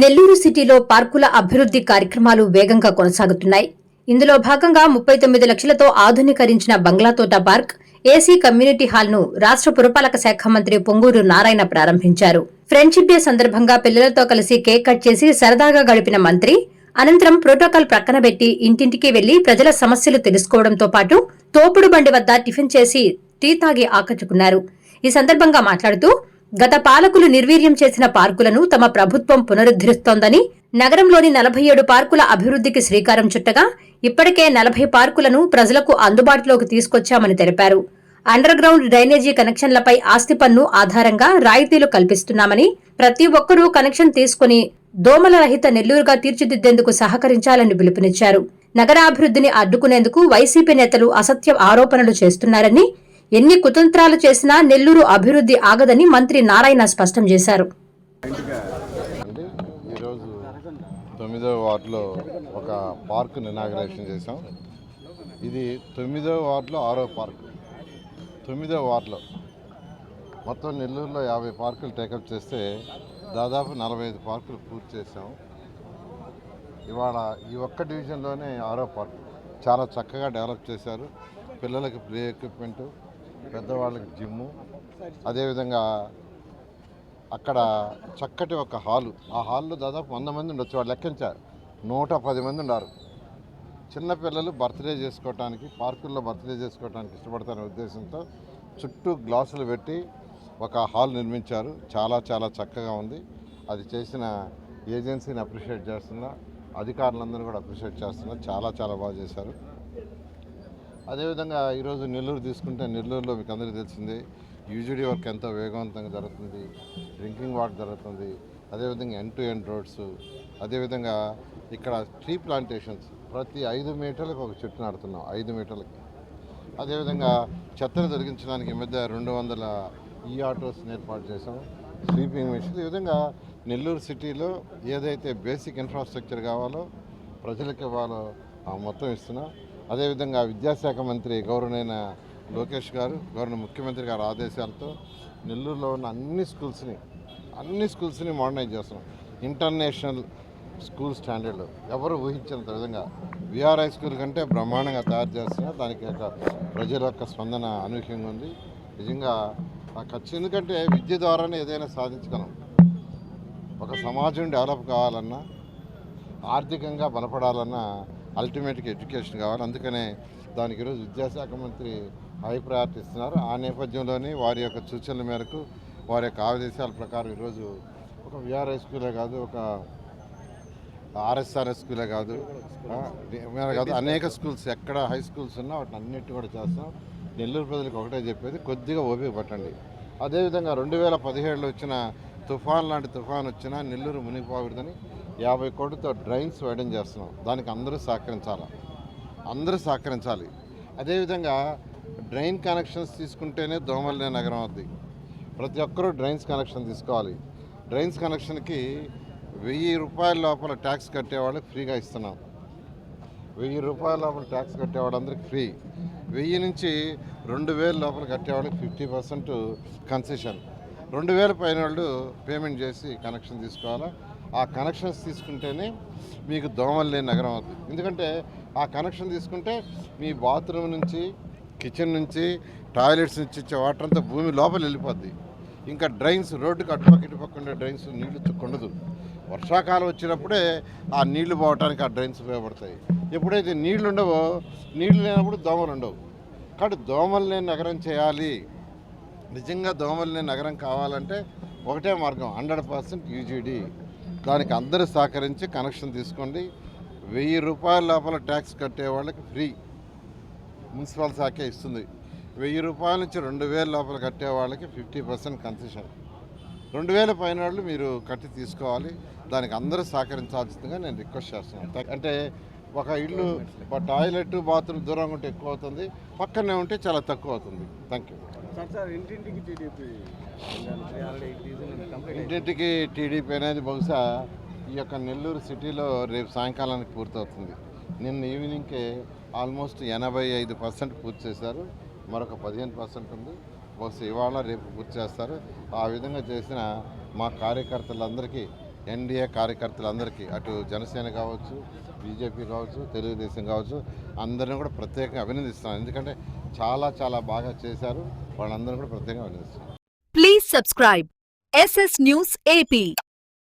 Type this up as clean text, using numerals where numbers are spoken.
నెల్లూరు సిటీలో పార్కుల అభివృద్ధి కార్యక్రమాలు వేగంగా కొనసాగుతున్నాయి. ఇందులో భాగంగా 39 లక్షలతో ఆధునీకరించిన బంగ్లాతోట పార్క్, ఏసీ కమ్యూనిటీ హాల్ ను రాష్ట్ర పురపాలక శాఖ మంత్రి పొంగూరు నారాయణ ప్రారంభించారు. ఫ్రెండ్షిప్ డే సందర్భంగా పిల్లలతో కలిసి కేక్ కట్ చేసి సరదాగా గడిపిన మంత్రి అనంతరం ప్రోటోకాల్ ప్రక్కన పెట్టి ఇంటింటికి వెళ్లి ప్రజల సమస్యలు తెలుసుకోవడంతో పాటు తోపుడు బండి వద్ద టిఫిన్ చేసి టీ తాగి ఆకట్టుకున్నారు. ఈ సందర్భంగా మాట్లాడుతూ గత పాలకులు నిర్వీర్యం చేసిన పార్కులను తమ ప్రభుత్వం పునరుద్దరిస్తోందని, నగరంలోని 47 పార్కుల అభివృద్ధికి శ్రీకారం చుట్టగా ఇప్పటికే 40 పార్కులను ప్రజలకు అందుబాటులోకి తీసుకొచ్చామని తెలిపారు. అండర్ గ్రౌండ్ డ్రైనేజీ కనెక్షన్లపై ఆస్తి పన్ను ఆధారంగా రాయితీలు కల్పిస్తున్నామని, ప్రతి ఒక్కరూ కనెక్షన్ తీసుకుని దోమల రహిత నెల్లూరుగా తీర్చిదిద్దేందుకు సహకరించాలని పిలుపునిచ్చారు. నగరాభివృద్ధిని అడ్డుకునేందుకు వైసీపీ నేతలు అసత్య ఆరోపణలు చేస్తున్నారని, ఎన్ని కుతంత్రాలు చేసినా నెల్లూరు అభివృద్ధి ఆగదని మంత్రి నారాయణ స్పష్టం చేశారు. ఈరోజు 9వ వార్డులో ఒక పార్క్ ఇనాగరేషన్ చేశాం. ఇది 9వ వార్డులో 6వ పార్క్. 9వ వార్డులో మొత్తం నెల్లూరులో 50 పార్కులు టేకప్ చేస్తే దాదాపు 45 పార్కులు పూర్తి చేసాం. ఇవాళ ఈ ఒక్క డివిజన్లోనే 6వ పార్క్ చాలా చక్కగా డెవలప్ చేశారు. పిల్లలకి ప్లే ఎక్విప్మెంటు, పెద్దవాళ్ళకి జిమ్ము, అదేవిధంగా అక్కడ చక్కటి ఒక హాలు. ఆ హాల్లో దాదాపు 100 మంది ఉండొచ్చు. వాళ్ళు లెక్కించారు, 110 మంది ఉన్నారు. చిన్నపిల్లలు బర్త్డే చేసుకోవడానికి, పార్కుల్లో బర్త్డే చేసుకోవడానికి ఇష్టపడతారనే ఉద్దేశంతో చుట్టూ గ్లాసులు పెట్టి ఒక హాల్ నిర్మించారు. చాలా చాలా చక్కగా ఉంది. అది చేసిన ఏజెన్సీని అప్రిషియేట్ చేస్తున్నా, అధికారులందరూ కూడా అప్రిషియేట్ చేస్తున్నా. చాలా చాలా బాగా చేశారు. అదేవిధంగా ఈరోజు నెల్లూరు తీసుకుంటే, నెల్లూరులో మీకు అందరికీ తెలిసిందే యూజీడీ వర్క్ ఎంతో వేగవంతంగా జరుగుతుంది. డ్రింకింగ్ వాటర్ జరుగుతుంది. అదేవిధంగా ఎండ్ టు ఎండ్ రోడ్స్, అదేవిధంగా ఇక్కడ ట్రీ ప్లాంటేషన్స్ ప్రతి 5 మీటర్లకు ఒక చెట్టు నాడుతున్నాం. 5 మీటర్లకి. అదేవిధంగా చెత్తను తొలగించడానికి ఈ మధ్య 200 ఈ ఆటోస్ని ఏర్పాటు చేసాం. Sweeping machine. ఈ విధంగా నెల్లూరు సిటీలో ఏదైతే బేసిక్ ఇన్ఫ్రాస్ట్రక్చర్ కావాలో, ప్రజలకు ఇవ్వాలో మొత్తం ఇస్తున్నాం. అదేవిధంగా విద్యాశాఖ మంత్రి గౌరవనైన లోకేష్ గారు, గౌరవ ముఖ్యమంత్రి గారి ఆదేశాలతో నెల్లూరులో ఉన్న అన్ని స్కూల్స్ని మోడర్నైజ్ చేస్తున్నాం. ఇంటర్నేషనల్ స్కూల్ స్టాండర్డ్లో ఎవరు ఊహించినంత విధంగా విఆర్ హై స్కూల్ కంటే బ్రహ్మాండంగా తయారు చేస్తున్నారు. దానికి ఒక ప్రజల యొక్క స్పందన అనూహ్యంగా ఉంది. నిజంగా ఖర్చు, ఎందుకంటే విద్య ద్వారానే ఏదైనా సాధించగలం. ఒక సమాజం డెవలప్ కావాలన్నా, ఆర్థికంగా బలపడాలన్నా అల్టిమేట్గా ఎడ్యుకేషన్ కావాలి. అందుకనే దానికి ఈరోజు విద్యాశాఖ మంత్రి హై ప్రయారిటీ ఇస్తున్నారు. ఆ నేపథ్యంలోనే వారి యొక్క సూచనల మేరకు, వారి యొక్క ఆదేశాల ప్రకారం ఈరోజు ఒక విఆర్ఐ స్కూలే కాదు, ఒక ఆర్ఎస్ఆర్ఎస్ స్కూలే కాదు, అనేక స్కూల్స్ ఎక్కడ హై స్కూల్స్ ఉన్నా వాటిని అన్నిటి కూడా చేస్తాం. నెల్లూరు ప్రజలకు ఒకటే చెప్పేది, కొద్దిగా ఓపిక పట్టండి. అదేవిధంగా 2017లో వచ్చిన తుఫాన్ లాంటి తుఫాన్ వచ్చినా నెల్లూరు మునిగిపోకూడదని 50 కోట్లతో డ్రైన్స్ వైడన్ చేస్తున్నాం. దానికి అందరూ సహకరించాలి. అదేవిధంగా డ్రైన్ కనెక్షన్స్ తీసుకుంటేనే దోమలు లేని నగరం అవుద్ది. ప్రతి ఒక్కరూ డ్రైన్స్ కనెక్షన్ తీసుకోవాలి. డ్రైన్స్ కనెక్షన్కి 1000 రూపాయల లోపల ట్యాక్స్ కట్టేవాళ్ళకి ఫ్రీగా ఇస్తున్నాం. 1000 రూపాయల లోపల ట్యాక్స్ కట్టేవాళ్ళందరికీ ఫ్రీ. 1000 నుంచి 2000 లోపల కట్టేవాళ్ళకి 50% కన్సెషన్. 2000 పైన వాళ్ళు పేమెంట్ చేసి కనెక్షన్ తీసుకోవాలా. ఆ కనెక్షన్స్ తీసుకుంటేనే మీకు దోమలు లేని నగరం అవుతుంది. ఎందుకంటే ఆ కనెక్షన్ తీసుకుంటే మీ బాత్రూమ్ నుంచి, కిచెన్ నుంచి, టాయిలెట్స్ నుంచి ఇచ్చే వాటర్ అంతా భూమి లోపల వెళ్ళిపోద్ది. ఇంకా డ్రైన్స్, రోడ్డుకి అటుపక్క ఇటుపక్క ఉండే డ్రైన్స్ నీళ్లు చుక్కుండదు. వర్షాకాలం వచ్చినప్పుడే ఆ నీళ్లు పోవడానికి ఆ డ్రైన్స్ ఉపయోగపడతాయి. ఎప్పుడైతే నీళ్లు ఉండవో, నీళ్లు లేనప్పుడు దోమలు ఉండవు. కాబట్టి దోమలు లేని నగరం చేయాలి. నిజంగా దోమలు లేని నగరం కావాలంటే ఒకటే మార్గం, 100% యూజీడీ. దానికి అందరూ సహకరించి కనెక్షన్ తీసుకోండి. 1000 రూపాయల లోపల ట్యాక్స్ కట్టే వాళ్ళకి ఫ్రీ, మున్సిపల్ శాఖే ఇస్తుంది. 1000 రూపాయల నుంచి 2000 లోపల కట్టే వాళ్ళకి 50% కన్సెషన్. 2000 పైన వాళ్ళు మీరు కట్టి తీసుకోవాలి. దానికి అందరూ సహకరించాల్సిందిగా నేను రిక్వెస్ట్ చేస్తున్నాను. అంటే ఒక ఇల్లు, టాయిలెట్, బాత్రూమ్ దూరంగా ఉంటే ఎక్కువ అవుతుంది, పక్కనే ఉంటే చాలా తక్కువ అవుతుంది. Thank you. ఇంటింటికి టీడీపీ అనేది బహుశా ఈ యొక్క నెల్లూరు సిటీలో రేపు సాయంకాలానికి పూర్తవుతుంది. నిన్న ఈవినింగ్కే ఆల్మోస్ట్ 85% పూర్తి చేశారు. మరొక 15% ఉంది. బహుశా ఇవాళ రేపు పూర్తి చేస్తారు. ఆ విధంగా చేసిన మా కార్యకర్తలందరికీ ఎన్డీఏ కార్యకర్తలందరికీ అటు జనసేన కావచ్చు, బీజేపీ కావచ్చు, తెలుగుదేశం కావచ్చు, అందరిని కూడా ప్రత్యేకంగా అభినందిస్తున్నాను. ఎందుకంటే చాలా బాగా చేశారు. వాళ్ళందరినీ కూడా ప్రత్యేకంగా అభినందిస్తున్నాను. Please subscribe SS News AP.